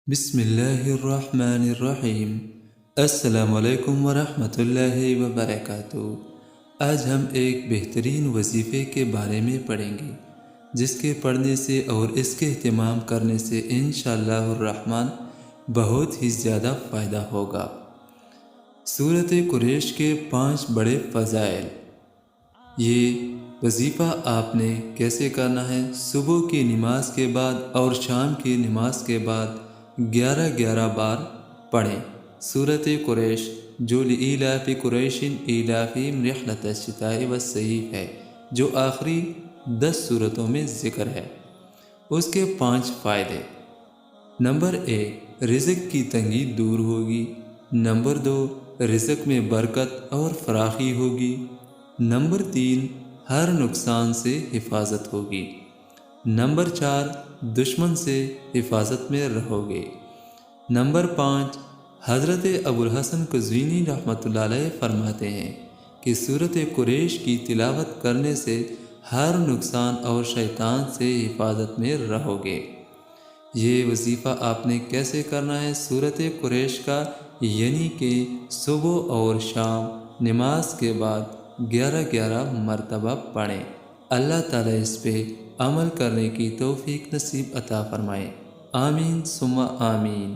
بسم اللہ الرحمن الرحیم۔ السلام علیکم ورحمۃ اللہ وبرکاتہ۔ آج ہم ایک بہترین وظیفے کے بارے میں پڑھیں گے جس کے پڑھنے سے اور اس کے اہتمام کرنے سے انشاءاللہ الرحمن بہت ہی زیادہ فائدہ ہوگا۔ سورۃ قریش کے 5 بڑے فضائل۔ یہ وظیفہ آپ نے کیسے کرنا ہے؟ صبح کی نماز کے بعد اور شام کی نماز کے بعد 11 بار پڑھیں۔ سورۃ قریش جو لإیلاف قریش ایلافہم رحلۃ الشتاء والصیف ہے، جو آخری 10 سورتوں میں ذکر ہے۔ اس کے 5 فائدے۔ نمبر 1، رزق کی تنگی دور ہوگی۔ نمبر 2، رزق میں برکت اور فراخی ہوگی۔ نمبر 3، ہر نقصان سے حفاظت ہوگی۔ نمبر 4، دشمن سے حفاظت میں رہو گے۔ نمبر 5، حضرت ابو الحسن قزوینی رحمۃ اللہ علیہ فرماتے ہیں کہ سورۃ قریش کی تلاوت کرنے سے ہر نقصان اور شیطان سے حفاظت میں رہو گے۔ یہ وظیفہ آپ نے کیسے کرنا ہے؟ سورۃ قریش کا یعنی کہ صبح اور شام نماز کے بعد 11 مرتبہ پڑھیں۔ اللہ تعالیٰ اس پہ عمل کرنے کی توفیق نصیب عطا فرمائے۔ آمین ثم آمین۔